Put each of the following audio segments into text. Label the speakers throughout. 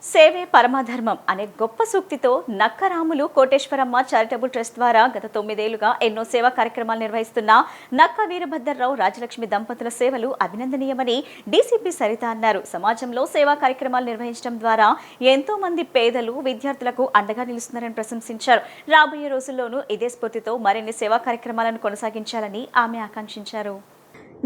Speaker 1: సేవే పరమధర్మం అనే గొప్ప సూక్తితో నక్కరాములు కోటేశ్వరమ్మ చారిటబుల్ ట్రస్ట్ ద్వారా గత 9 ఏళ్లుగా ఎన్నో సేవా కార్యక్రమాలు నిర్వహిస్తున్న నక్క వీరభద్రరావు రాజలక్ష్మి దంపతుల సేవలు అభినందనీయమని డీసీపీ సరిత అన్నారు. సమాజంలో సేవా కార్యక్రమాలు నిర్వహించడం ద్వారా ఎంతో మంది పేదలు విద్యార్థులకు అండగా నిలుస్తున్నారని ప్రశంసించారు. రాబోయే రోజుల్లోనూ ఇదే స్ఫూర్తితో మరిన్ని సేవా కార్యక్రమాలను కొనసాగించాలని ఆమె ఆకాంక్షించారు.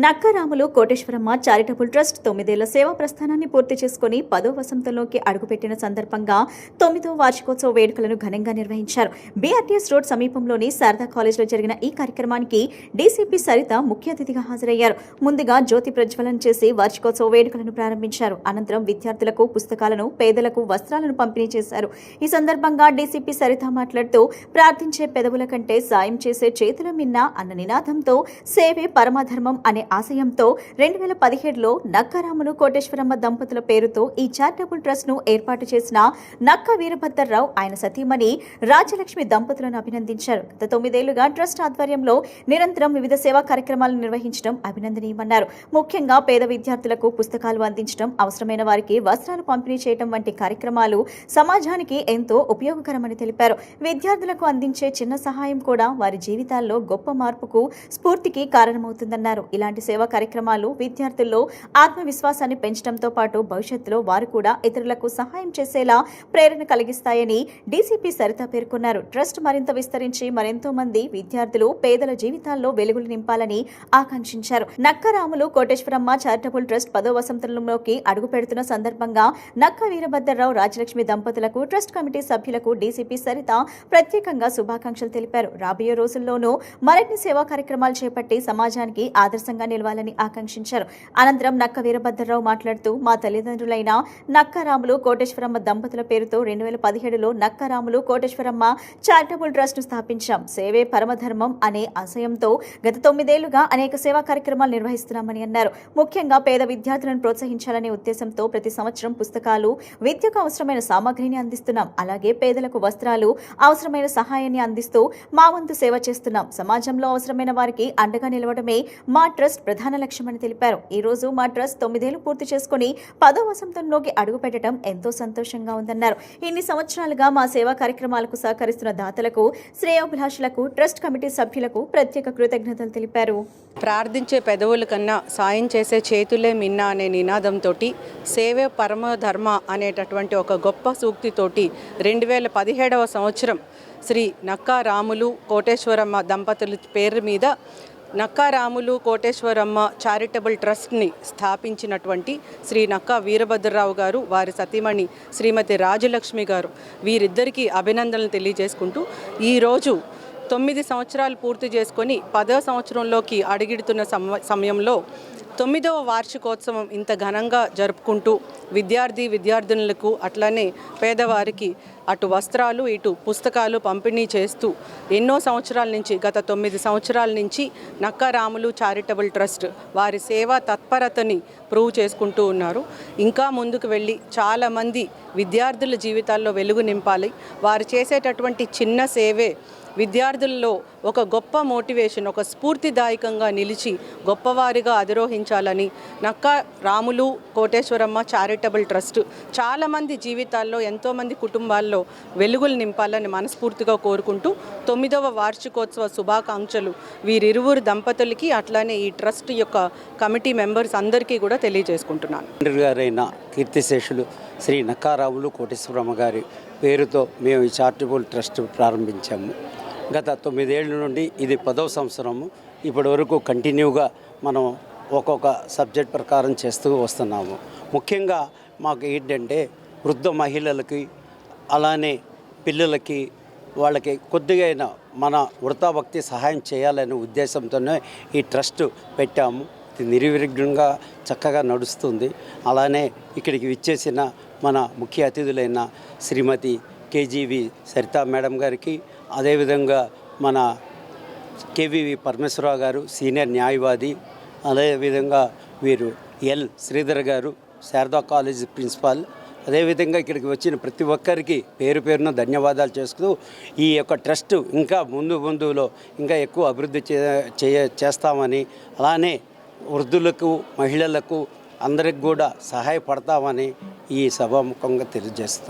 Speaker 1: నక్కరాములు కోటేశ్వరమ్మ చారిటబుల్ ట్రస్ట్ 9 ఏళ్ల సేవా ప్రస్థానాన్ని పూర్తి చేసుకుని 10వ వసంతంలోకి అడుగుపెట్టిన సందర్భంగా 9వ వార్షికోత్సవ వేడుకలను ఘనంగా నిర్వహించారు. బీఆర్టీఎస్ రోడ్ సమీపంలోని శారదా కాలేజ్లో జరిగిన ఈ కార్యక్రమానికి డీసీపీ సరిత ముఖ్య అతిథిగా హాజరయ్యారు. ముందుగా జ్యోతి ప్రజ్వలన చేసి వార్షికోత్సవ వేడుకలను ప్రారంభించారు. అనంతరం విద్యార్థులకు పుస్తకాలను, పేదలకు వస్త్రాలను పంపిణీ చేశారు. ఈ సందర్భంగా డీసీపీ సరిత మాట్లాడుతూ ప్రార్థించే పెదవుల కంటే సాయం చేసే చేతుల మిన్న అన్న నినాదంతో సేవే పరమధర్మం అనే ఆశయంతో 2017లో నక్కరాములు కోటేశ్వరమ్మ దంపతుల పేరుతో ఈ చారిటబుల్ ట్రస్ట్ ను ఏర్పాటు చేసిన నక్క వీరభద్రరావు ఆయన సతీమణి రాజలక్ష్మి దంపతులను అభినందించారు. గత 9 ఏళ్లుగా ట్రస్ట్ ఆధ్వర్యంలో నిరంతరం వివిధ సేవా కార్యక్రమాలను నిర్వహించడం అభినందనీయమన్నారు. ముఖ్యంగా పేద విద్యార్థులకు పుస్తకాలు అందించడం, అవసరమైన వారికి వస్త్రాలు పంపిణీ చేయడం వంటి కార్యక్రమాలు సమాజానికి ఎంతో ఉపయోగకరమని తెలిపారు. విద్యార్థులకు అందించే చిన్న సహాయం కూడా వారి జీవితాల్లో గొప్ప మార్పుకు, స్ఫూర్తికి కారణమవుతుందన్నారు. ఇలాంటి సేవా కార్యక్రమాలు విద్యార్థుల్లో ఆత్మవిశ్వాసాన్ని పెంచడంతో పాటు భవిష్యత్తులో వారు కూడా ఇతరులకు సహాయం చేసేలా ప్రేరణ కలిగిస్తాయని డీసీపీ సరిత పేర్కొన్నారు. ట్రస్ట్ మరింత విస్తరించి మరెంతో మంది విద్యార్థులు, పేదల జీవితాల్లో వెలుగులు నింపాలని ఆకాంక్షించారు. నక్కరాములు కోటేశ్వరమ్మ చారిటబుల్ ట్రస్ట్ 10వ వసంతంలోకి అడుగు పెడుతున్న సందర్భంగా నక్క వీరభద్రరావు రాజలక్ష్మి దంపతులకు, ట్రస్ట్ కమిటీ సభ్యులకు డీసీపీ సరిత ప్రత్యేకంగా శుభాకాంక్షలు తెలిపారు. రాబోయే రోజుల్లోనూ మరిన్ని సేవా కార్యక్రమాలు చేపట్టి సమాజానికి ఆదర్శంగా నిలవాలని ఆకాంక్షించారు. అనంతరం నక్క వీరభద్రరావు మాట్లాడుతూ మా తల్లిదండ్రులైన నక్కరాములు కోటేశ్వరమ్మ దంపతుల పేరుతో 2017లో నక్కరాములు కోటేశ్వరమ్మ చారిటబుల్ ట్రస్ట్ ను స్థాపించాం. సేవే పరమధర్మం అనే ఆశయంతో గత 9 ఏళ్లుగా అనేక సేవా కార్యక్రమాలు నిర్వహిస్తున్నామని అన్నారు. ముఖ్యంగా పేద విద్యార్థులను ప్రోత్సహించాలనే ఉద్దేశంతో ప్రతి సంవత్సరం పుస్తకాలు, విద్యకు అవసరమైన సామగ్రిని అందిస్తున్నాం. అలాగే పేదలకు వస్త్రాలు, అవసరమైన సహాయాన్ని అందిస్తూ మా వంతు సేవ చేస్తున్నాం. సమాజంలో అవసరమైన వారికి అండగా నిలవడమే మా ట్రస్ట్ ప్రధాన లక్ష్యమని తెలిపారు. ఈ రోజు మా ట్రస్ట్ 9 ఏళ్లు పూర్తి చేసుకుని 10వ వసంతంలోకి అడుగు పెట్టడం ఎంతో సంతోషంగా ఉందన్నారు. ఇన్ని సంవత్సరాలుగా మా సేవా కార్యక్రమాలకు సహకరిస్తున్న దాతలకు, శ్రేయోభిలాషులకు, ట్రస్ట్ కమిటీ సభ్యులకు ప్రత్యేక కృతజ్ఞతలు తెలిపారు.
Speaker 2: ప్రార్థించే పెదవుల కన్నా సాయం చేసే చేతులే మిన్న అనే నినాదంతో సేవే పరమధర్మ అనేటటువంటి ఒక గొప్ప సూక్తితోటి 2017వ సంవత్సరం శ్రీ నక్కారాములు కోటేశ్వరమ్మ దంపతుల పేరు మీద నక్కారాములు కోటేశ్వరమ్మ చారిటబుల్ ట్రస్ట్ని స్థాపించినటువంటి శ్రీ నక్కా వీరభద్రరావు గారు, వారి సతీమణి శ్రీమతి రాజలక్ష్మి గారు, వీరిద్దరికీ అభినందనలు తెలియజేసుకుంటూ ఈరోజు 9 సంవత్సరాలు పూర్తి చేసుకొని 10వ సంవత్సరంలోకి అడుగిడుతున్న సమయంలో 9వ వార్షికోత్సవం ఇంత ఘనంగా జరుపుకుంటూ విద్యార్థినులకు అట్లానే పేదవారికి అటు వస్త్రాలు, ఇటు పుస్తకాలు పంపిణీ చేస్తూ ఎన్నో సంవత్సరాల నుంచి, గత 9 సంవత్సరాల నుంచి నక్కరాములు చారిటబుల్ ట్రస్ట్ వారి సేవా తత్పరతని ప్రూవ్ చేసుకుంటూ ఉన్నారు. ఇంకా ముందుకు వెళ్ళి చాలామంది విద్యార్థుల జీవితాల్లో వెలుగు నింపాలి. వారు చేసేటటువంటి చిన్న సేవే విద్యార్థుల్లో ఒక గొప్ప మోటివేషన్, ఒక స్ఫూర్తిదాయకంగా నిలిచి గొప్పవారిగా అధిరోహించాలని నక్కరాములు కోటేశ్వరమ్మ చారిటబుల్ ట్రస్ట్ చాలామంది జీవితాల్లో, ఎంతోమంది కుటుంబాల్లో వెలుగులు నింపాలని మనస్ఫూర్తిగా కోరుకుంటూ 9వ వార్షికోత్సవ శుభాకాంక్షలు వీరిరువురు దంపతులకి, అట్లానే ఈ ట్రస్ట్ యొక్క కమిటీ మెంబర్స్ అందరికీ కూడా తెలియజేసుకుంటున్నాను.
Speaker 3: తండ్రి గారైన కీర్తిశేషులు శ్రీ నక్కారాములు కోటేశ్వరమ్మ గారి పేరుతో మేము ఈ చారిటబుల్ ట్రస్ట్ ప్రారంభించాము. గత 9 ఏళ్ళ నుండి ఇది 10వ సంవత్సరము. ఇప్పటి వరకు కంటిన్యూగా మనం ఒక్కొక్క సబ్జెక్ట్ ప్రకారం చేస్తూ వస్తున్నాము. ముఖ్యంగా మాకు ఏంటంటే వృద్ధ మహిళలకి, అలానే పిల్లలకి, వాళ్ళకి కొద్దిగా అయినా మన వృతాభక్తి సహాయం చేయాలనే ఉద్దేశంతోనే ఈ ట్రస్ట్ పెట్టాము. ఇది నిర్విఘ్నంగా చక్కగా నడుస్తుంది. అలానే ఇక్కడికి విచ్చేసిన మన ముఖ్య అతిథులైన శ్రీమతి కేజీవి సరితా మేడం గారికి, అదేవిధంగా మన కేవీవి పరమేశ్వరరావు గారు సీనియర్ న్యాయవాది, అదేవిధంగా వీరు ఎల్ శ్రీధర్ గారు శారదా కాలేజ్ ప్రిన్సిపాల్, అదేవిధంగా ఇక్కడికి వచ్చిన ప్రతి ఒక్కరికి పేరు పేరున ధన్యవాదాలు చేస్తూ ఈ యొక్క ట్రస్ట్ ఇంకా ముందులో ఇంకా ఎక్కువ అభివృద్ధి చేస్తామని, అలానే వృద్ధులకు, మహిళలకు అందరికి కూడా సహాయపడతామని ఈ సభాముఖంగా తెలియజేస్తాం.